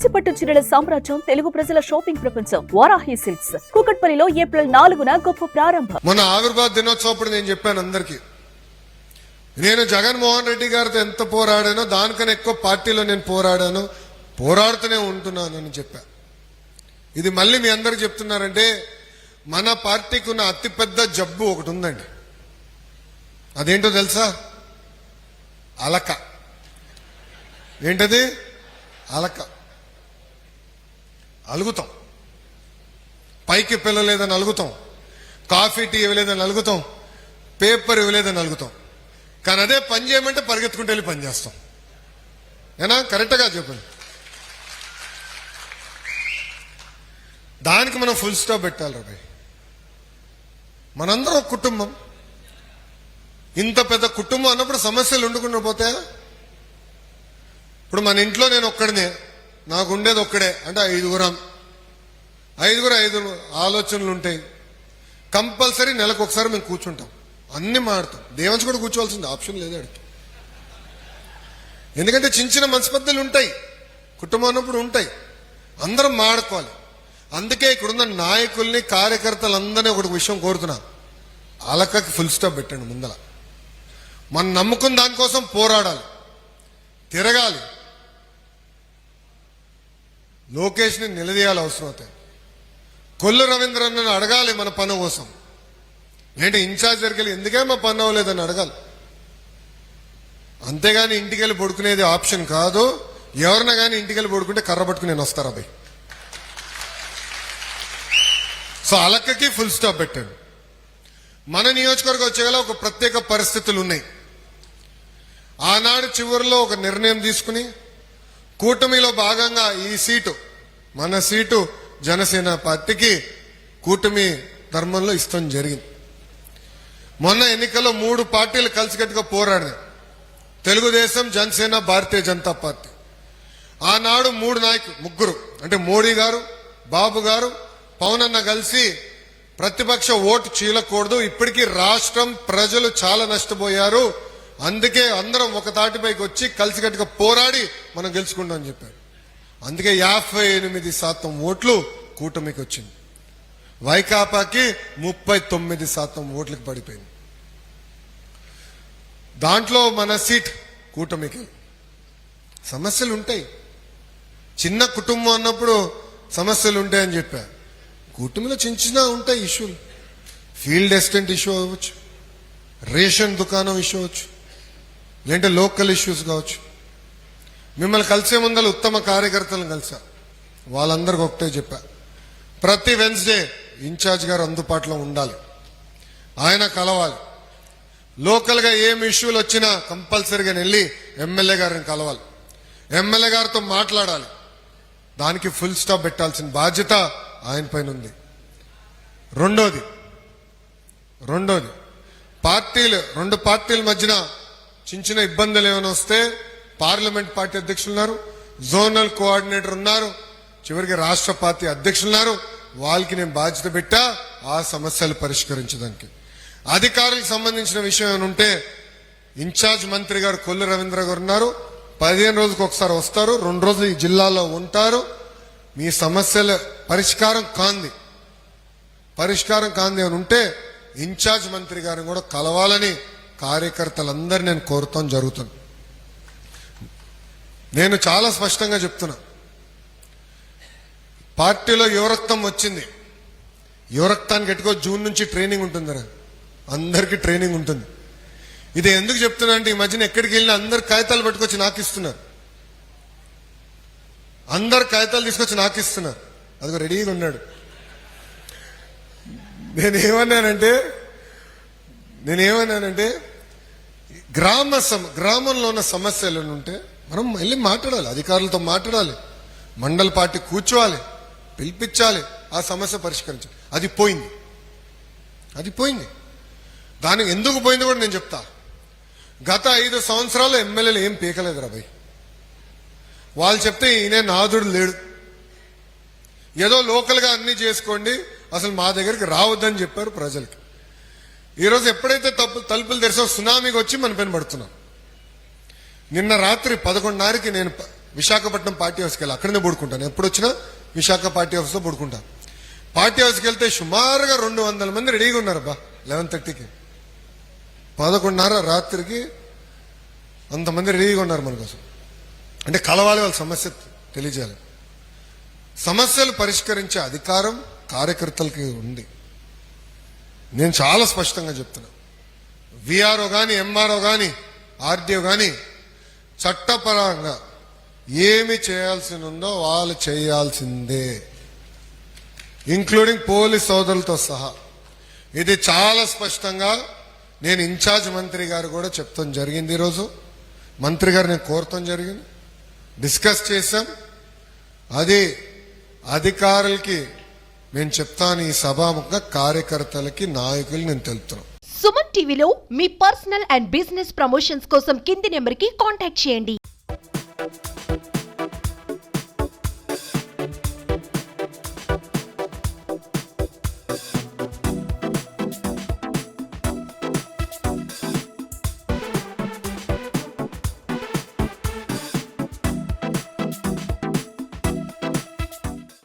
కంచిపట్టు చీరల సామ్రాజ్యం, తెలుగు ప్రజల షాపింగ్ ప్రపంచం వారాహి సిల్క్స్. కూకట్పల్లిలో ఏప్రిల్ 4న గొప్ప ప్రారంభం. మన ఆవిర్భావ దినోత్సవం నేను చెప్పాను అందరికీ, నేను జగన్మోహన్ రెడ్డి గారితో ఎంత పోరాడానో దానికన్నా ఎక్కువ పార్టీలో నేను పోరాడుతూనే ఉంటున్నానని చెప్పా. ఇది మళ్ళీ మీ అందరికి చెప్తున్నారంటే మన పార్టీకి ఉన్న అతిపెద్ద జబ్బు ఒకటి ఉందండి. అదేంటో తెలుసా? అలక. ఏంటది? అలక. అలుగుతాం, పైకి పిల్లలేదని అలుగుతాం, కాఫీ టీ ఇవ్వలేదని అలుగుతాం, పేపర్ ఇవ్వలేదని అలుగుతాం. కానీ అదే పని చేయమంటే పరిగెత్తుకుంటూ వెళ్ళి పని చేస్తాం. ఏనా? కరెక్ట్గా చెప్పండి. దానికి మనం ఫుల్ స్టాప్ పెట్టాలి రాబాయ్. మనందరం ఒక కుటుంబం. ఇంత పెద్ద కుటుంబం అన్నప్పుడు సమస్యలు ఉండకుండా పోతాయా? ఇప్పుడు మన ఇంట్లో నేను ఒక్కడినే, నాకు ఉండేది ఒక్కడే అంటే ఐదుగురు ఆలోచనలు ఉంటాయి. కంపల్సరీ నెలకు ఒకసారి మేము కూర్చుంటాం, అన్ని మాడతాం. దేవంశ్ కూడా కూర్చోవాల్సింది, ఆప్షన్ లేదు అడిగి. ఎందుకంటే చిన్న చిన్న మనస్పర్ధలు ఉంటాయి, కుటుంబం అన్నప్పుడు ఉంటాయి, అందరం మాడుకోవాలి. అందుకే ఇక్కడున్న నాయకుల్ని కార్యకర్తలందరినీ ఒకటి విషయం కోరుతున్నా, అలకకి ఫుల్ స్టాప్ పెట్టండి. ముందల మనం నమ్ముకున్న దానికోసం పోరాడాలి, తిరగాలి, లోకేష్ని నిలదీయాలి అవసరం అవుతాయి. కొల్లు రవీంద్రన్నను అడగాలి మన పని కోసం. ఏంటి ఇన్ఛార్జ్ దగ్గరికి ఎందుకే మా పని అవ్వలేదని అడగాలి. అంతేగాని ఇంటికి వెళ్ళి పడుకునేది ఆప్షన్ కాదు. ఎవరినా కానీ ఇంటికి వెళ్ళి పడుకుంటే కర్ర పట్టుకుని నేను వస్తారా భయ్. సో అలక్కకి ఫుల్ స్టాప్ పెట్టాడు. మన నియోజకవర్గం వచ్చేగల ఒక ప్రత్యేక పరిస్థితులు ఉన్నాయి. ఆనాడు చివరిలో ఒక నిర్ణయం తీసుకుని కూటమిలో భాగంగా ఈ సీటు, మన సీటు జనసేన పార్టీకి కూటమి ధర్మంలో ఇష్టం జరిగింది. మొన్న ఎన్నికల్లో 3 పార్టీలు కలిసికట్టుగా పోరాడినాయి, తెలుగుదేశం, జనసేన, భారతీయ జనతా పార్టీ. ఆనాడు 3 నాయకులు, ముగ్గురు అంటే మోడీ గారు, బాబు గారు, పవన్ అన్న కలిసి ప్రతిపక్ష ఓటు చీలకూడదు, ఇప్పటికీ రాష్ట్రం ప్రజలు చాలా నష్టపోయారు, అందుకే అందరం ఒక తాటిపైకి వచ్చి కలిసికట్టుగా పోరాడి మనం గెలుచుకుంటాం అని చెప్పారు. అందుకే 58% ఓట్లు కూటమికి వచ్చింది. వైకాపాకి 39% ఓట్లకు పడిపోయింది. దాంట్లో మన సీట్ కూటమికి. సమస్యలు ఉంటాయి, చిన్న కుటుంబం అన్నప్పుడు సమస్యలు ఉంటాయని చెప్పా. కూటమిలో చిన్న చిన్న ఉంటాయి ఇష్యూలు. ఫీల్డ్ అసిస్టెంట్ ఇష్యూ అవ్వచ్చు, రేషన్ దుకాణం ఇష్యూ అవ్వచ్చు, లేదంటే లోకల్ ఇష్యూస్ కావచ్చు. మిమ్మల్ని కలిసే ముందర ఉత్తమ కార్యకర్తలను కలిసా, వాళ్ళందరికీ ఒకటే చెప్పా, ప్రతి వెన్స్డే ఇన్ఛార్జ్ గారు అందుబాటులో ఉండాలి, ఆయన కలవాలి. లోకల్గా ఏం ఇష్యూలు వచ్చినా కంపల్సరీగా వెళ్ళి ఎమ్మెల్యే గారిని కలవాలి, ఎమ్మెల్యే గారితో మాట్లాడాలి. దానికి ఫుల్ స్టాప్ పెట్టాల్సిన బాధ్యత ఆయన పైన ఉంది. రెండోది రెండు పార్టీల మధ్యన చిన్న చిన్న ఇబ్బందులు ఏమైనా వస్తే పార్లమెంట్ పార్టీ అధ్యక్షులు ఉన్నారు, జోనల్ కోఆర్డినేటర్ ఉన్నారు, చివరికి రాష్ట్ర పార్టీ అధ్యక్షులు ఉన్నారు. వాళ్ళకి నేను బాధ్యత పెట్టా ఆ సమస్యలు పరిష్కరించడానికి. అధికారులకు సంబంధించిన విషయం ఏమైనా ఉంటే ఇన్ఛార్జ్ మంత్రి గారు కొల్లు రవీంద్ర గారు ఉన్నారు, 15 రోజులకు ఒకసారి వస్తారు, 2 రోజులు ఈ జిల్లాలో ఉంటారు. మీ సమస్యల పరిష్కారం కాంది ఏమైనా ఉంటే ఇన్ఛార్జ్ మంత్రి గారిని కూడా కలవాలని కార్యకర్తలందరూ నేను కోరుతాం జరుగుతుంది. నేను చాలా స్పష్టంగా చెప్తున్నా, పార్టీలో యువరక్తం వచ్చింది. యువరక్తానికి ఎట్టుకో జూన్ నుంచి ట్రైనింగ్ ఉంటుంది, అందరికీ ట్రైనింగ్ ఉంటుంది. ఇది ఎందుకు చెప్తున్నా అంటే ఈ మధ్యన ఎక్కడికి వెళ్ళినా అందరు కాగితాలు పట్టుకొచ్చి నాకు ఇస్తున్నారు, అందరు కాగితాలు తీసుకొచ్చి నాకు ఇస్తున్నారు. అదిగో రెడీగా ఉన్నాడు. నేనేమన్నానంటే గ్రామంలో ఉన్న సమస్యలు ఉంటే మనం వెళ్ళి మాట్లాడాలి, అధికారులతో మాట్లాడాలి, మండల పార్టీ కూర్చోవాలి, పిలిపించాలి, ఆ సమస్య పరిష్కరించాలి. అది పోయింది. దానికి ఎందుకు పోయింది కూడా నేను చెప్తా. గత 5 సంవత్సరాలు ఎమ్మెల్యేలు ఏం పీకలేదు రాబాయ్. వాళ్ళు చెప్తే ఈయన నాదుడు లేడు, ఏదో లోకల్గా అన్ని చేసుకోండి, అసలు మా దగ్గరికి రావద్దని చెప్పారు ప్రజలకి. ఈరోజు ఎప్పుడైతే తలుపులు తెరిసో సునామీకి వచ్చి మన పైన పడుతున్నాం. నిన్న రాత్రి 11:30కి నేను విశాఖపట్నం పార్టీ హౌస్కి వెళ్ళి అక్కడనే పడుకుంటాను. ఎప్పుడు వచ్చినా విశాఖ పార్టీ హౌస్లో పడుకుంటా. పార్టీ హౌస్కి వెళ్తే సుమారుగా 200 మంది రెడీగా ఉన్నారు. 11:30కి 11:30 రాత్రికి అంతమంది రెడీగా ఉన్నారు మన కోసం. అంటే కలవాలి, వాళ్ళ సమస్య తెలియజేయాలి. సమస్యలు పరిష్కరించే అధికారం కార్యకర్తలకి ఉంది. నేను చాలా స్పష్టంగా చెప్తున్నా. విఆర్ఓ కానీ, ఎంఆర్ఓ కానీ, ఆర్డీఓ కానీ చట్టపరంగా ఏమి చేయాల్సి ఉందో వాళ్ళు చేయాల్సిందే, ఇంక్లూడింగ్ పోలీస్ సోదరులతో సహా. ఇది చాలా స్పష్టంగా నేను ఇన్ఛార్జ్ మంత్రి గారు కూడా చెప్తాం జరిగింది. ఈరోజు మంత్రి గారు నేను కోరతాం జరిగింది, డిస్కస్ చేశాం. అది అధికారులకి నేను చెప్తాను, ఈ సభాముఖంగా కార్యకర్తలకి నాయకులు నేను తెలుపుతున్నాను. సుమన్ టీవీలో మీ పర్సనల్ అండ్ బిజినెస్ ప్రమోషన్స్ కోసం కింది నెంబర్కి కాంటాక్ట్ చేయండి.